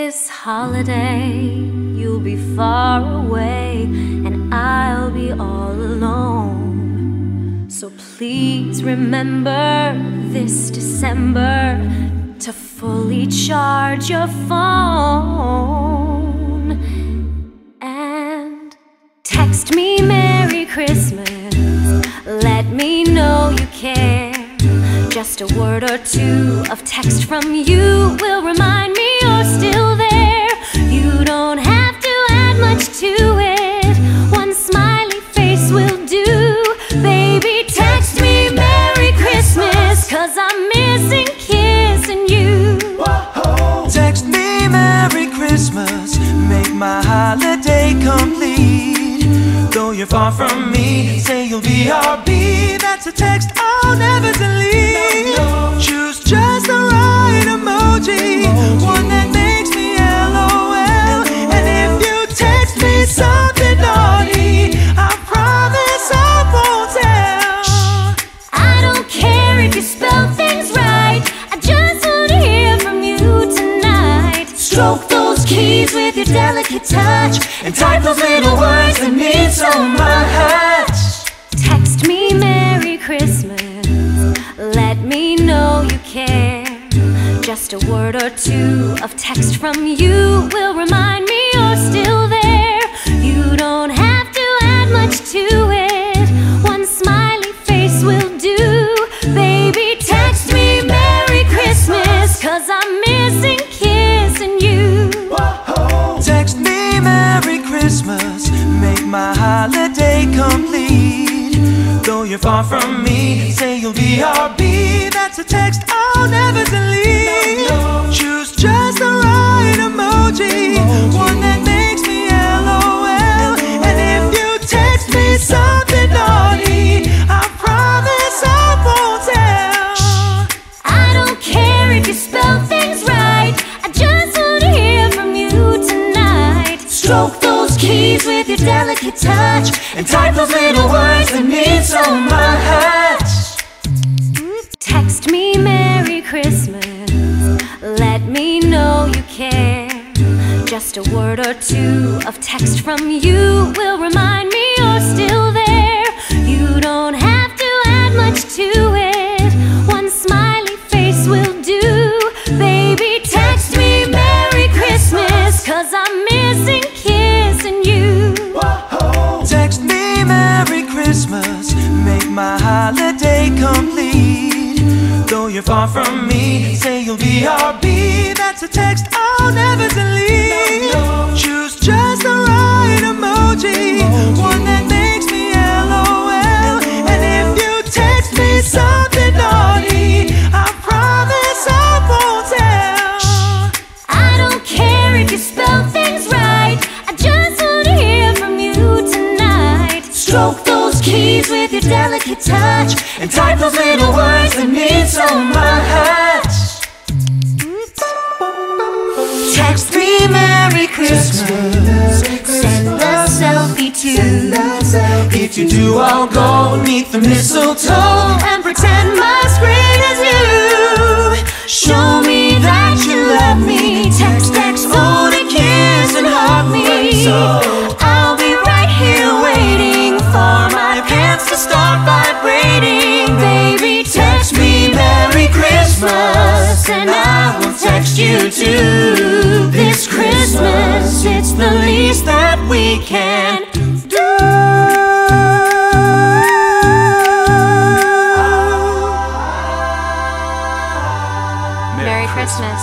this holiday, you'll be far away and I'll be all alone. So please remember this December to fully charge your phone and text me Merry Christmas. Let me know you care. Just a word or two of text from you will remind me you're still there. You don't have to add much to it. One smiley face will do. Baby, text me Merry Christmas, 'cause I'm missing kissing you. Whoa. Text me Merry Christmas, make my holiday complete. Though you're far from me, say you'll be RB. That's a text I'll never delete. Choose just the right emoji, one that makes me LOL. And if you text me something naughty, I promise I won't tell. I don't care if you spell things right, I just want to hear from you tonight. Stroke those keys with your delicate touch and type those little words that mean so much. Text me Merry Christmas, let me know you care. Just a word or two of text from you will remind me you're still there. You don't have to add much to it. One smiley face will do. Baby, text me Merry Christmas, 'cause I'm missing kissing you. Whoa. Text me Merry Christmas, make my holiday complete. Though you're far from me, say you'll be RB. That's a text I'll never delete. Choose just the right emoji, one that makes me LOL. And if you text me something naughty, I promise I won't tell. I don't care if you spell things right, I just want to hear from you tonight. Stroke those keys with your delicate touch and type those little words that mean so much. Text me Merry Christmas, let me know you care. Just a word or two of text from you will remind me you're still there. You don't have to add much to it. One smiley face will do. Baby, text me Merry Christmas, 'cause I'm missing kissing you. Whoa. Text me Merry Christmas, make my holiday complete. Though you're far from me, say you'll be RB. That's a text I'll never delete. Choose just the right emoji, one that makes me LOL. And if you text me something naughty, I promise I won't tell. I don't care if you spell things right, I just want to hear from you tonight. Stroke those keys with your delicate touch and type those little words that mean so much. Text me Merry Christmas, Send a selfie too. If you do, I'll go meet the mistletoe and pretend my screen is you. Show me that you love me. Text, hold and kiss and hug me. I'll be right here waiting for my pants to start vibrating. Baby, text me Merry Christmas, and I will text you too. This Christmas, it's the least that we can do. Merry Christmas.